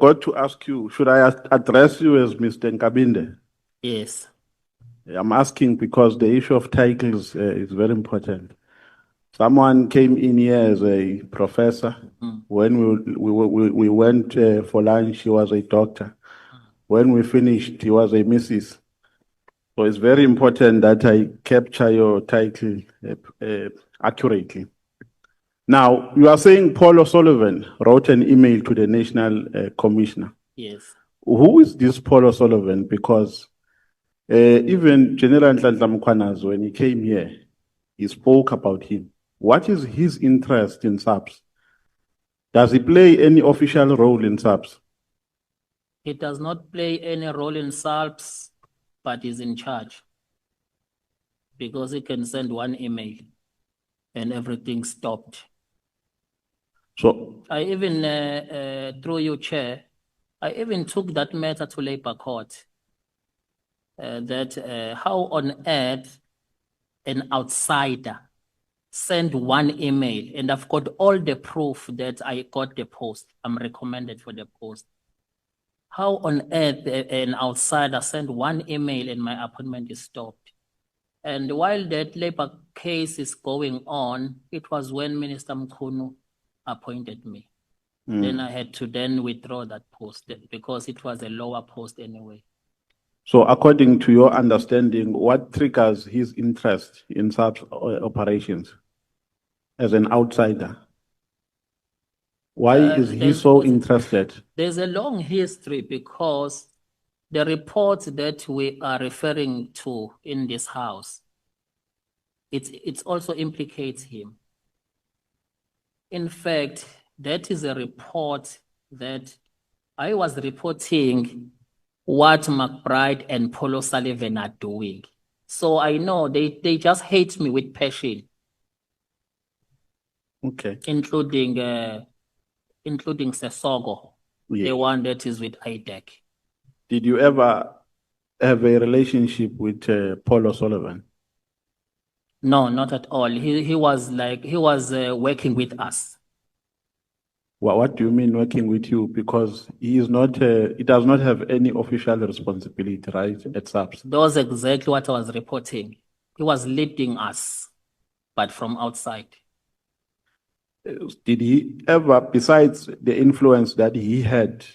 forgot to ask you, should I address you as Mr. Nkabinde? Yes. I'm asking because the issue of titles is very important. Someone came in here as a professor. When we went for lunch, he was a doctor. When we finished, he was a Mrs. So it's very important that I capture your title accurately. Now, you are saying Paul Sullivan wrote an email to the National Commissioner. Yes. Who is this Paul Sullivan? Because even General Nhlanhla Mkhwanazi, when he came here, he spoke about him. What is his interest in SAPS? Does he play any official role in SAPS? He does not play any role in SAPS, but is in charge. Because he can send one email and everything stopped. So I even, through you, Chair, I even took that matter to Labour Court. That how on earth an outsider send one email, and I've got all the proof that I got the post. I'm recommended for the post. How on earth an outsider send one email and my appointment is stopped? And while that Labour case is going on, it was when Minister Mkhunu appointed me. Then I had to then withdraw that post because it was a lower post anyway. So according to your understanding, what triggers his interest in SAPS operations as an outsider? Why is he so interested? There's a long history because the report that we are referring to in this house, it also implicates him. In fact, that is a report that I was reporting what McBride and Paulo Sullivan are doing. So I know they just hate me with passion. Okay. Including Sesogo, Yeah. the one that is with IDEC. Did you ever have a relationship with Paulo Sullivan? No, not at all. He was working with us. What do you mean working with you? Because he is not, he does not have any official responsibility, right, at SAPS? That was exactly what I was reporting. He was leading us, but from outside. Did he ever, besides the influence that he had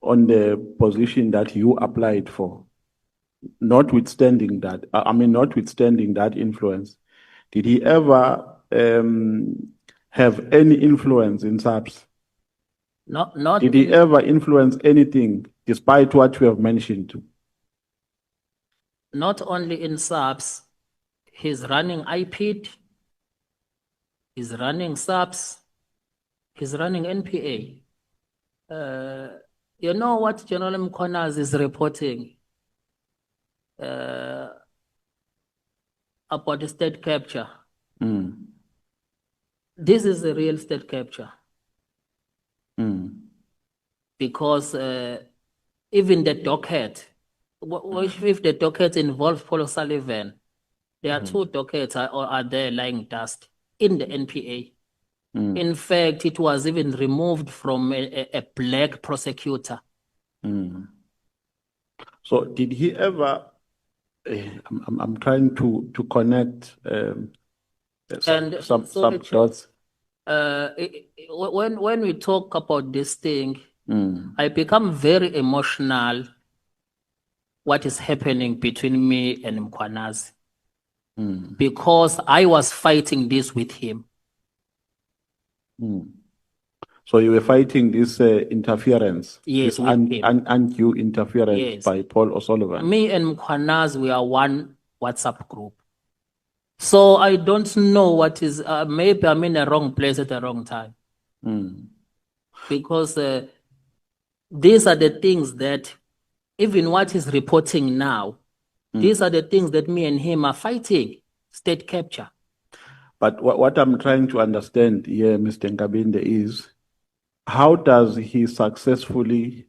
on the position that you applied for, notwithstanding that, notwithstanding that influence, did he ever have any influence in SAPS? Did he ever influence anything, despite what you have mentioned? Not only in SAPS, he's running IPID, he's running SAPS, he's running NPA. You know what General Mkhwanazi is reporting about the state capture? This is a real state capture. Because even the docket, if the docket involves Paulo Sullivan, there are two dockets are there lying dust in the NPA. In fact, it was even removed from a black prosecutor. So did he ever, I'm trying to connect some dots. When we talk about this thing, I become very emotional what is happening between me and Mkhwanazi. Because I was fighting this with him. So you were fighting this interference? Yes, this undue interference, yes, by Paul O'Sullivan? Me and Mkhwanazi, we are one WhatsApp group. So I don't know what is, maybe I'm in the wrong place at the wrong time. Because these are the things that, even what he's reporting now, these are the things that me and him are fighting, state capture. But what I'm trying to understand here, Mr. Nkabinde, is how does he successfully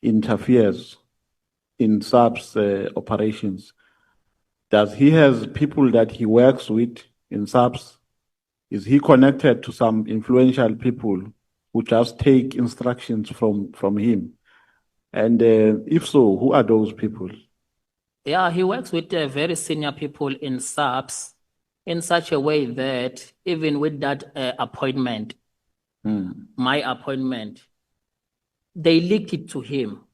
interferes in SAPS operations? Does he have people that he works with in SAPS? Is he connected to some influential people who just take instructions from him? And if so, who are those people? Yeah, he works with very senior people in SAPS in such a way that even with that appointment, my appointment, they leaked it to him.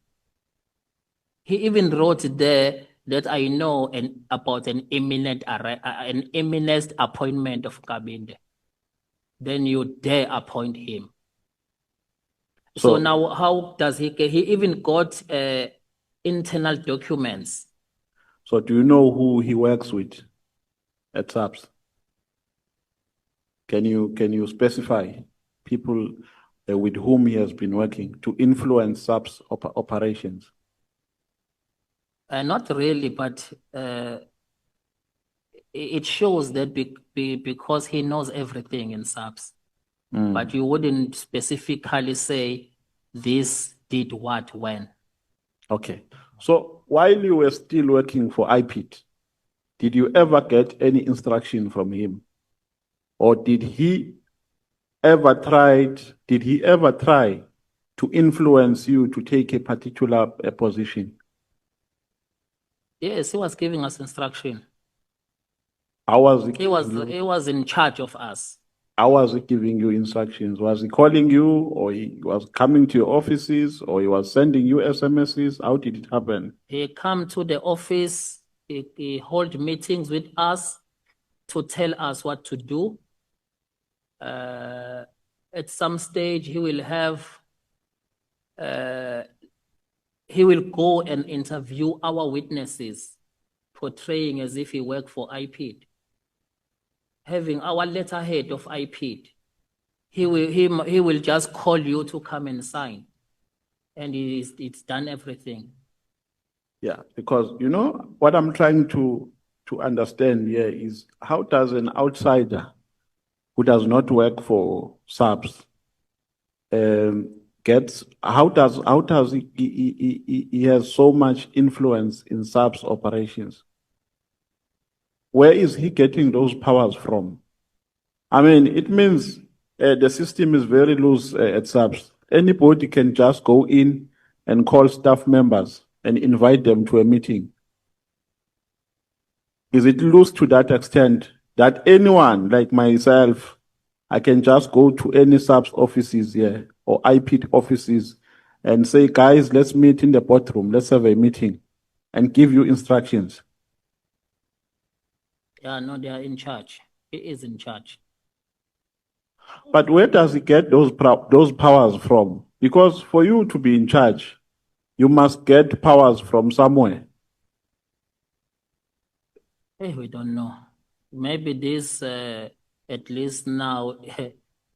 He even wrote there that I know about an imminent appointment of Nkabinde. Then you dare appoint him. So now how does he even got internal documents. So do you know who he works with at SAPS? Can you specify people with whom he has been working to influence SAPS operations? Not really, but it shows that because he knows everything in SAPS, but you wouldn't specifically say this did what when. Okay. So while you were still working for IPID, did you ever get any instruction from him? Or did he ever try to influence you to take a particular position? Yes, he was giving us instruction. How was he? He was in charge of us. How was he giving you instructions? Was he calling you, or he was coming to your offices, or he was sending you SMSs? How did it happen? He come to the office, he hold meetings with us to tell us what to do. At some stage, he will go and interview our witnesses, portraying as if he worked for IPID. Having our letterhead of IPID, he will just call you to come and sign, and it's done everything. Yeah, because you know what I'm trying to understand here is how does an outsider who does not work for SAPS how does he has so much influence in SAPS operations? Where is he getting those powers from? I mean, it means the system is very loose at SAPS. Anybody can just go in and call staff members and invite them to a meeting. Is it loose to that extent that anyone like myself, I can just go to any SAPS offices here or IPID offices and say, guys, let's meet in the boardroom, let's have a meeting and give you instructions? Yeah, no, they are in charge. He is in charge. But where does he get those powers from? Because for you to be in charge, you must get powers from somewhere. Hey, we don't know. Maybe this, at least now,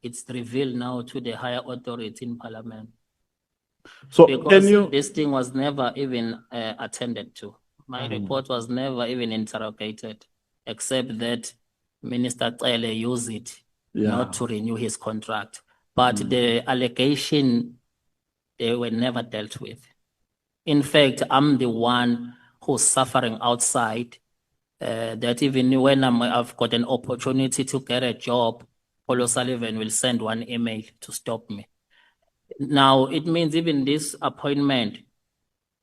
it's revealed now to the higher authority in Parliament. So because this thing was never even attended to. My report was never even interrogated, except that Minister Cele used it not to renew his contract. But the allegation, they were never dealt with. In fact, I'm the one who's suffering outside, that even when I've got an opportunity to get a job, Sullivan will send one email to stop me. Now, it means even this appointment,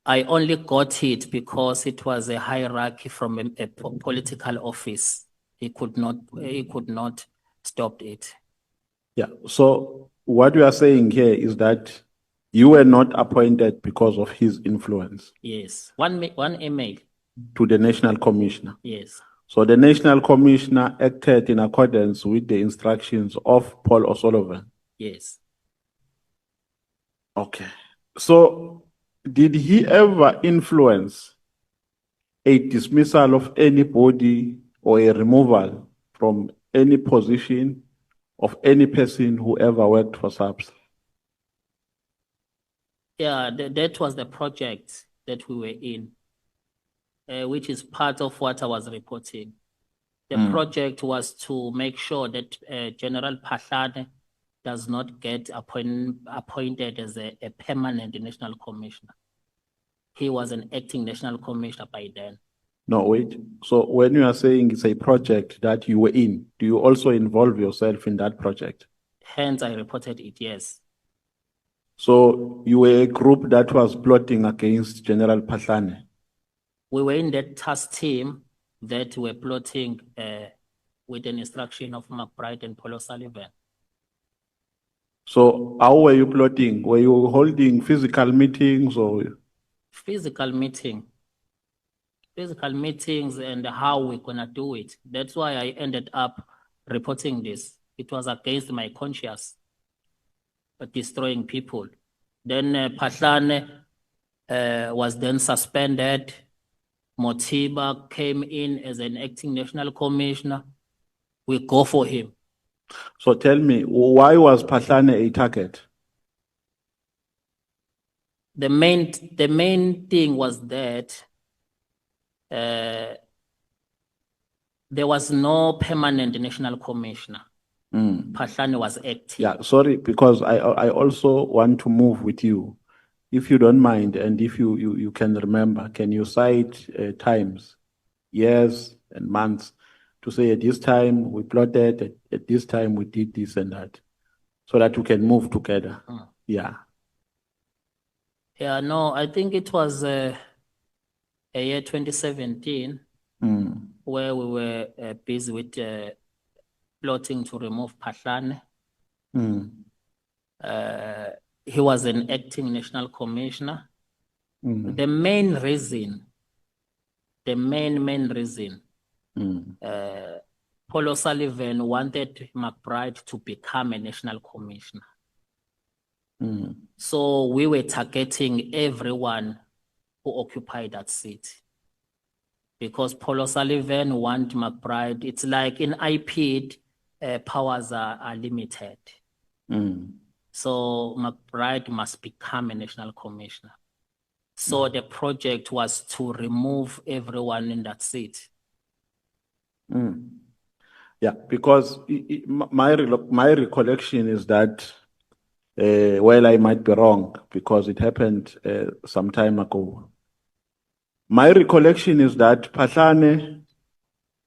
I only got it because it was a hierarchy from a political office. He could not stop it. Yeah. So what you are saying here is that you were not appointed because of his influence. Yes. One email. To the National Commissioner. Yes. So the National Commissioner acted in accordance with the instructions of Paul Sullivan. Yes. Okay. So did he ever influence a dismissal of anybody or a removal from any position of any person who ever worked for SAPS? Yeah, that was the project that we were in, which is part of what I was reporting. The project was to make sure that General Phahlane does not get appointed as a permanent national commissioner. He was an acting national commissioner by then. No, wait. So when you are saying it's a project that you were in, do you also involve yourself in that project? Hence, I reported it, yes. So you were a group that was plotting against General Phahlane. We were in that task team that were plotting with an instruction of McBride and Paulo Sullivan. So how were you plotting? Were you holding physical meetings or? Physical meetings and how we're gonna do it. That's why I ended up reporting this. It was against my conscience, destroying people. Then Phahlane was then suspended. Motiba came in as an acting national commissioner. We go for him. So tell me, why was Phahlane a target? The main thing was that there was no permanent national commissioner. Phahlane was acting. Yeah, sorry, because I also want to move with you. If you don't mind, and if you can remember, can you cite times, years and months to say at this time we plotted, at this time we did this and that, so that we can move together? Yeah. Yeah, no, I think it was a year 2017 where we were busy with plotting to remove Phahlane. He was an acting national commissioner. The main reason, Paulo Sullivan wanted McBride to become a national commissioner. So we were targeting everyone who occupied that seat. Because Paulo Sullivan want McBride, it's like in IPID, powers are limited. So McBride must become a national commissioner. So the project was to remove everyone in that seat. Yeah, because my recollection is that, well, I might be wrong because it happened some time ago. My recollection is that Phahlane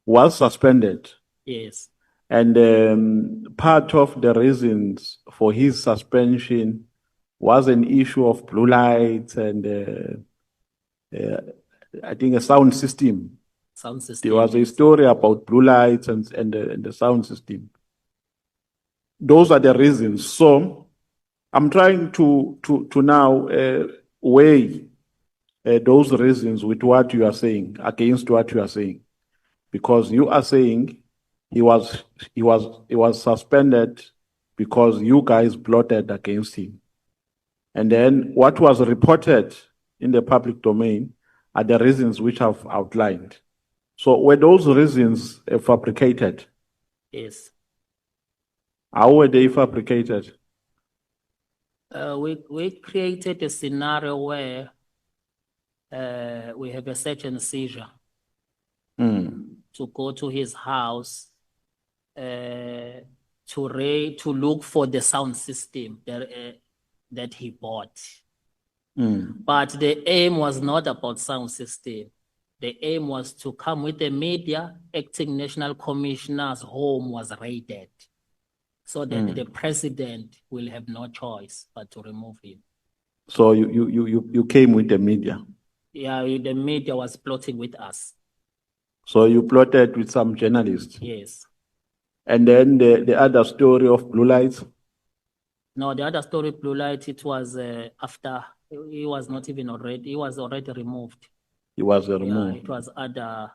was suspended. Yes. And part of the reasons for his suspension was an issue of blue lights and I think a sound system. Sound system. There was a story about blue lights and the sound system. Those are the reasons. So I'm trying to now weigh those reasons with what you are saying, against what you are saying, because you are saying he was suspended because you guys plotted against him, and then what was reported in the public domain are the reasons which I've outlined. So were those reasons fabricated? Yes. How were they fabricated? We created a scenario where we have a search and seizure to go to his house to look for the sound system that he bought. But the aim was not about sound system. The aim was to come with the media. Acting national commissioner's home was raided, so that the president will have no choice but to remove him. So you came with the media? Yeah, the media was plotting with us. So you plotted with some journalists? Yes. And then the other story of blue lights? No, the other story, blue light, it was after he was not even already, he was already removed. He was removed. Yeah, it was other.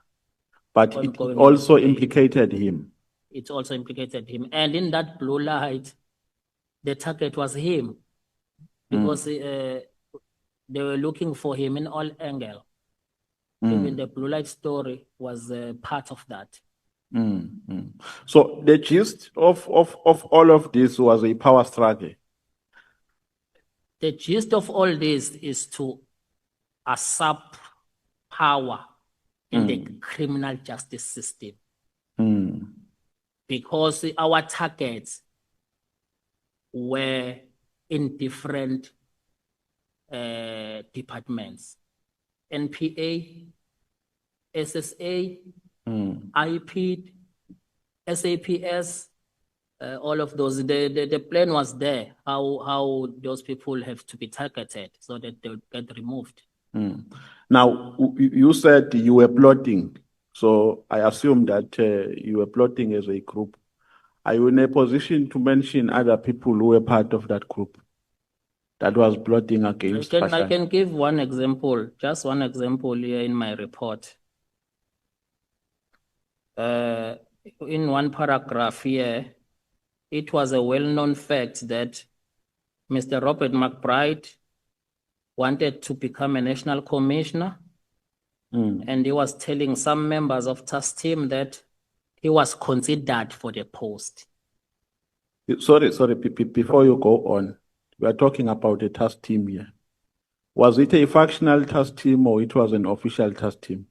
But it also implicated him. It also implicated him. And in that blue light, the target was him, because they were looking for him in all angles. Even the blue light story was part of that. So the gist of all of this was a power struggle. The gist of all this is to usurp power in the criminal justice system. Because our targets were in different departments. NPA, SSA, IPID, SAPS, all of those, the plan was there, how those people have to be targeted so that they would get removed. Now, you said you were plotting, so I assume that you were plotting as a group. Are you in a position to mention other people who were part of that group that was plotting against I Phahlane? can give one example, just one example here in my report. In one paragraph here, it was a well-known fact that Mr. Robert McBride wanted to become a national commissioner, and he was telling some members of task team that he was considered for the post. Sorry, before you go on, we are talking about a task team here. Was it a factional task team or it was an official task team?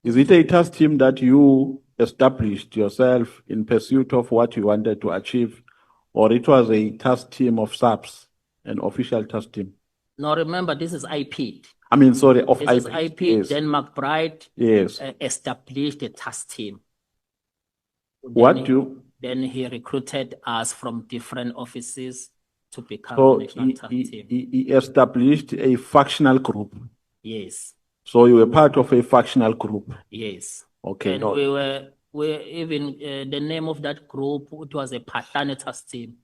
Is it a task team that you established yourself in pursuit of what you wanted to achieve, or it was a task team of SAPS, an official task team? Now remember, this is IPID. I mean, sorry, of This is IPID. IPID, Yes. then McBride Yes. established a task team. Then he recruited us from different offices to become So a national task team. he established a factional group. Yes, So you were part of a factional group. yes. Okay. And no. we even the name of that group, it was a Phahlane task team.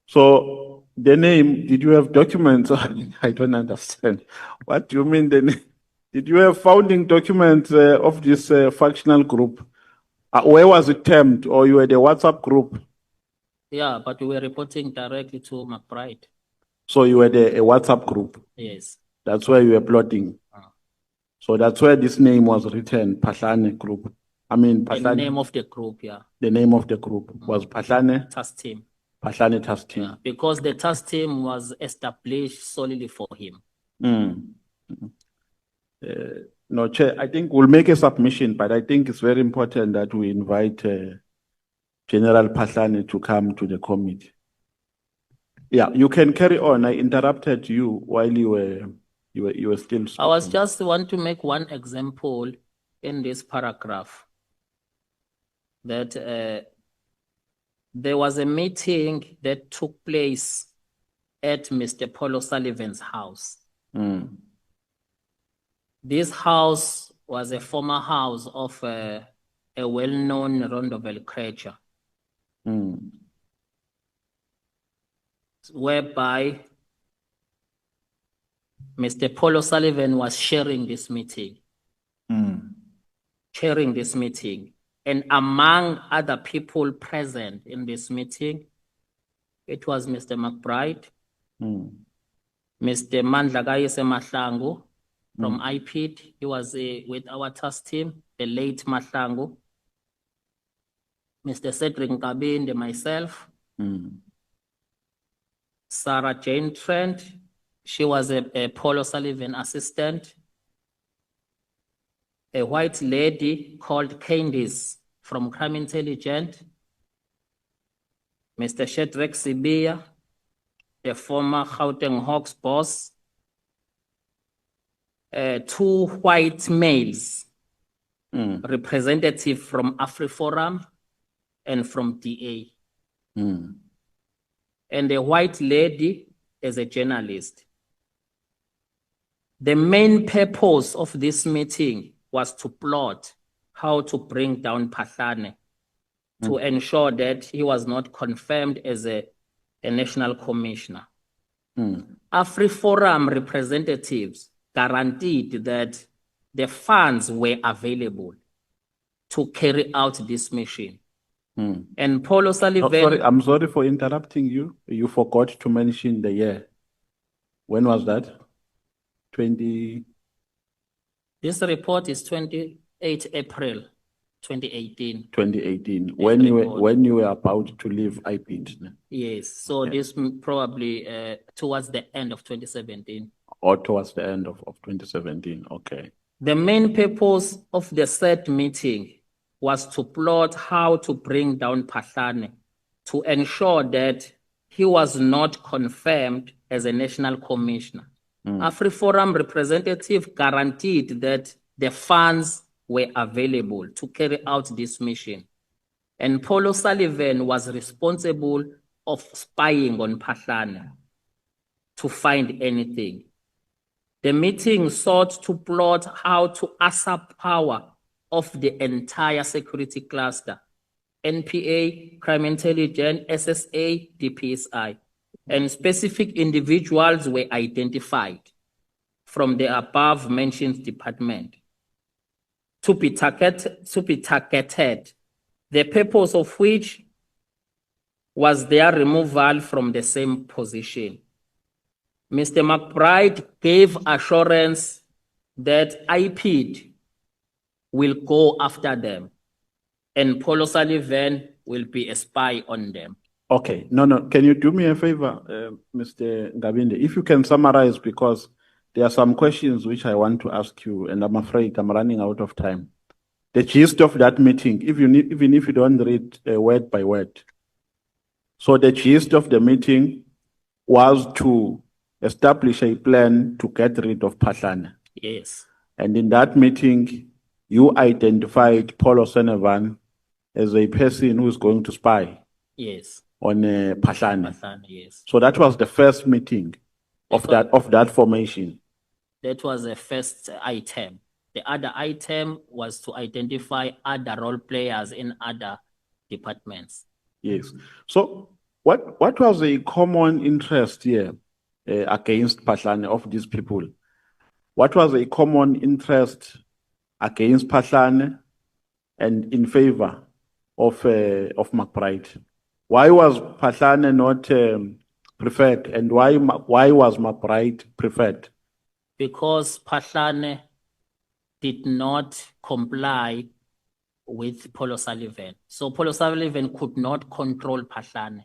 So the name, did you have documents? I don't understand. What do you mean the name? Did you have founding documents of this factional group? Where was it termed, or you had a WhatsApp group? Yeah, but we were reporting directly to McBride. So you had a WhatsApp group. Yes. That's where you were plotting. So that's where this name was written, Phahlane Group. I mean, The Phahlane. name of the group, yeah. The name of the group was Phahlane. Task team. Phahlane task team. Yeah, because the task team was established solely for him. No, Chair, I think we'll make a submission, but I think it's very important that we invite General Phahlane to come to the committee. Yeah, you can carry on. I interrupted you while you were still speaking. I was just want to make one example in this paragraph that there was a meeting that took place at Mr. Paul Sullivan's house. This house was a former house of a well-known Rondobel creature, whereby Mr. Paul Sullivan was sharing this meeting. Chairing this meeting. And among other people present in this meeting, it was Mr. McBride, Mr. Mandlakayise Mahlangu from IPID. He was with our task team, the late Mahlangu, Mr. Cedric Nkabinde, myself, Sarah Jane Trent. She was a Paul Sullivan assistant. A white lady called Candice from Crime Intelligence, Mr. Cedric Sibia, the former Gauteng Hawks boss, two white males, representative from AfriForum and from DA. And a white lady as a journalist. The main purpose of this meeting was to plot how to bring down Phahlane to ensure that he was not confirmed as a national commissioner. AfriForum representatives guaranteed that the funds were available to carry out this mission. And Paul O'Sullivan... Sorry, I'm sorry for interrupting you. You forgot to mention the year. When was that? 20... This report is 28 April 2018. 2018, when you were about to leave IPID. Yes, so this probably towards the end of 2017. Or towards the end of 2017, okay. The main purpose of the said meeting was to plot how to bring down Phahlane to ensure that he was not confirmed as a national commissioner. AfriForum representative guaranteed that the funds were available to carry out this mission. And Paulo Sullivan was responsible of spying on Phahlane to find anything. The meeting sought to plot how to usurp power of the entire security cluster, NPA, Crime Intelligence, SSA, DPSI, and specific individuals were identified from the above mentioned department to be targeted, the purpose of which was their removal from the same position. Mr. McBride gave assurance that IPID will go after them and Paulo Sullivan will be a spy on them. Okay, no. Can you do me a favor, Mr. Nkabinde? If you can summarize, because there are some questions which I want to ask you, and I'm afraid I'm running out of time. The gist of that meeting, even if you don't read word by word. So the gist of the meeting was to establish a plan to get rid of Phahlane. Yes. And in that meeting, you identified Paulo Sullivan as a person who is going to spy. Yes. On Phahlane. Phahlane, yes. So that was the first meeting of that formation. That was the first item. The other item was to identify other role players in other departments. Yes. So what was a common interest here against Phahlane of these people? What was a common interest against Phahlane and in favor of McBride? Why was Phahlane not preferred, and why was McBride preferred? Because Phahlane did not comply with Paulo Sullivan. So Paulo Sullivan could not control Phahlane.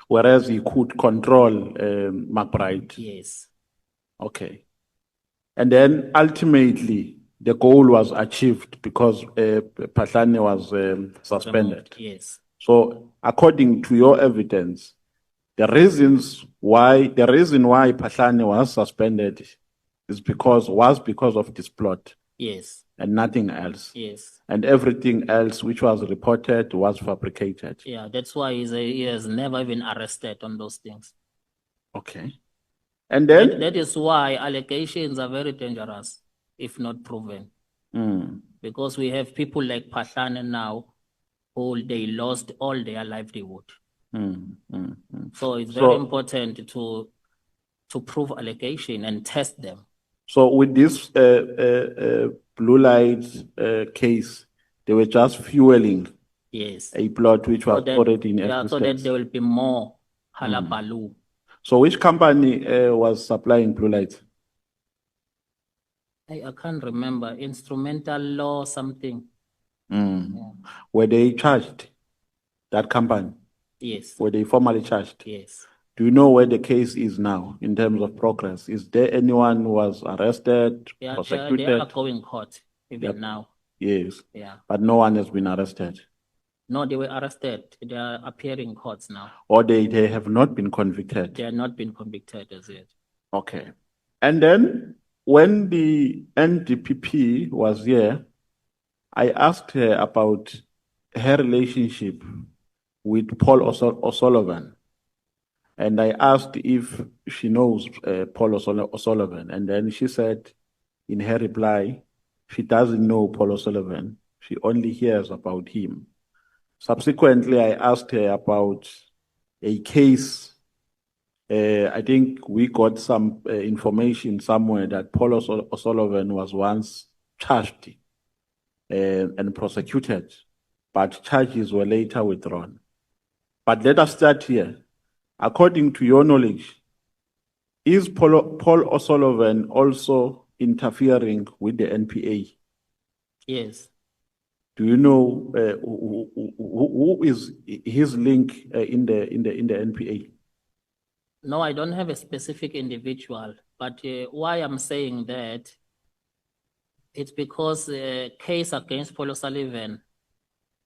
Whereas he could control McBride. Yes. Okay. And then ultimately, the goal was achieved because Phahlane was suspended. Removed, yes. So according to your evidence, the reason why Phahlane was suspended is because of this plot. Yes. And nothing else. Yes. And everything else which was reported was fabricated. Yeah, that's why he has never been arrested on those things. Okay. And then that is why allegations are very dangerous if not proven. Because we have people like Phahlane now who they lost all their livelihood. So it's very important to prove allegation and test them. So with this blue light case, they were just fueling a plot which was already in existence. So that there will be more halabaloo. So which company was supplying blue lights? I can't remember. Instrumental Law something. Yeah. Were they charged, that company? Yes. Were they formally charged? Yes. Do you know where the case is now in terms of progress? Is there anyone who was arrested, prosecuted? They are going court even now. Yes. Yeah. But no one has been arrested. No, they were arrested. They are appearing courts now. Or they have not been convicted? They have not been convicted as yet. Okay. And then when the NDPP was here, I asked her about her relationship with Paul O'Sullivan. And I asked if she knows Paul O'Sullivan. And then she said in her reply, she doesn't know Paul O'Sullivan. She only hears about him. Subsequently, I asked her about a case. I think we got some information somewhere that Paul O'Sullivan was once charged and prosecuted, but charges were later withdrawn. But let us start here. According to your knowledge, is Paul O'Sullivan also interfering with the NPA? Yes. Do you know who is his link in the NPA? No, I don't have a specific individual, but why I'm saying that, it's because the case against Paul Sullivan,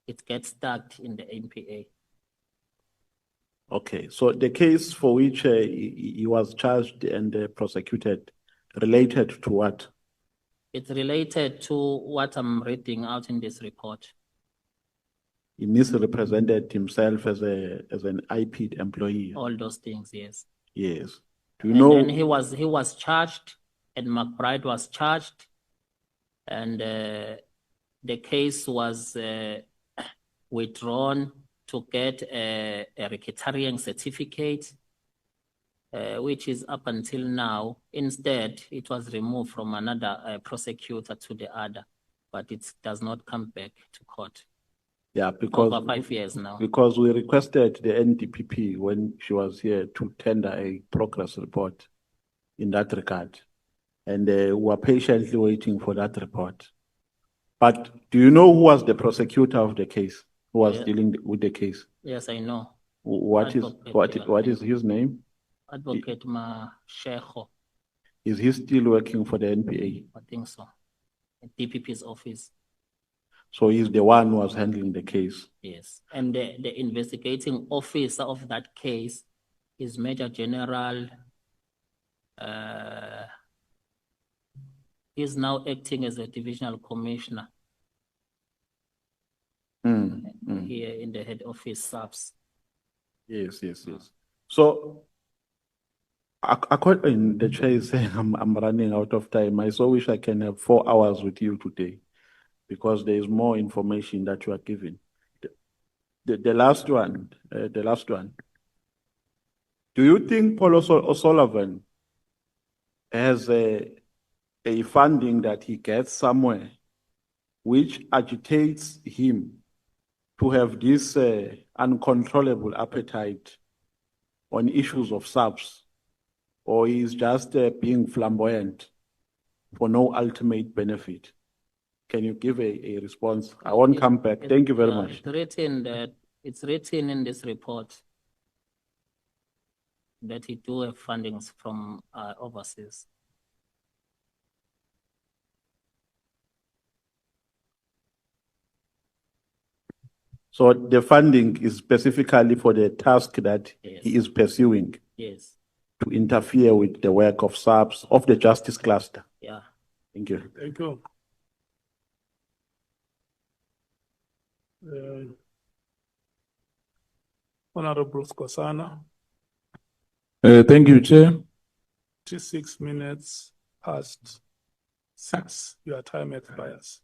it gets stuck in the NPA. Okay, so the case for which he was charged and prosecuted related to what? It's related to what I'm reading out in this report. he misrepresented himself as an IPID employee. All those things, yes. Yes. Do you And know? then he was charged, and McBride was charged, and the case was withdrawn to get a racketeering certificate, which is up until now. Instead, it was removed from another prosecutor to the other, but it does not come back to court. Yeah, because Over 5 years now. Because we requested the NDPP when she was here to tender a progress report in that regard, and we were patiently waiting for that report. But do you know who was the prosecutor of the case? Who was dealing with the case? Yes, I know. What is his name? Advocate Mashego. Is he still working for the NPA? I think so. At DPP's office. So he's the one who was handling the case. Yes. And the investigating officer of that case is Major General. He's now acting as a divisional commissioner here in the head office, SAPS. Yes. So, according the chair is saying I'm running out of time. I so wish I can have 4 hours with you today, because there is more information that you are giving. The last one. Do you think Paul Sullivan has a funding that he gets somewhere which agitates him to have this uncontrollable appetite on issues of SAPS, or he's just being flamboyant for no ultimate benefit? Can you give a response? I won't come back. Thank you very much. It's written in this report that he do have fundings from overseas. So the funding is specifically for the task that he is pursuing. Yes. To interfere with the work of SAPS, of the Justice Cluster. Yeah. Thank you. Thank you. Honorable Skosana, Thank you, Chair. 26 minutes past 6. Your time expires.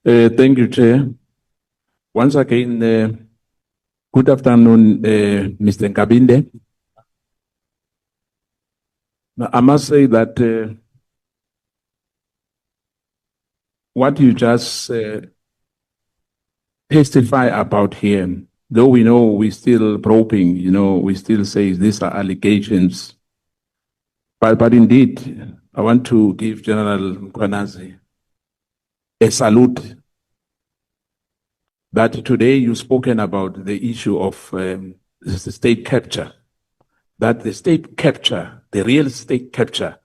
Thank you, Chair. Once again, good afternoon, Mr. Nkabinde. Now, I must say that what you just testify about here, though we know we're still probing, we still say these are allegations. But indeed, I want to give General Mkwanazi a salute that today you've spoken about the issue of the state capture, that the state capture, the real state capture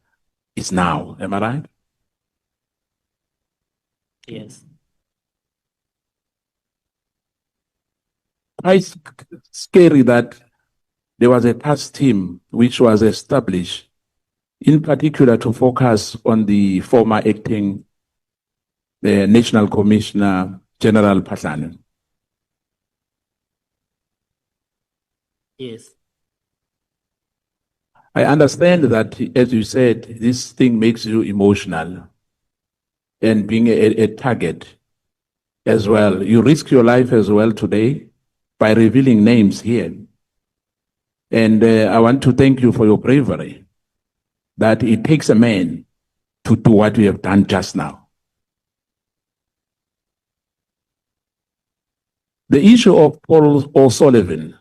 is now. Am I right? Yes. Quite scary that there was a task team which was established in particular to focus on the former acting National Commissioner General Phahlane. Yes. I understand that, as you said, this thing makes you emotional and being a target as well. You risk your life as well today by revealing names here. And I want to thank you for your bravery, that it takes a man to do what you have done just now. The issue of Paul O'Sullivan,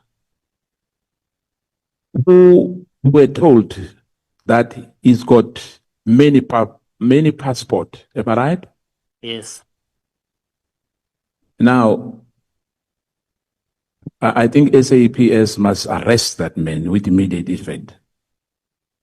who were told that he's got many passports, am I right? Yes. Now, I think SAPS must arrest that man with immediate effect.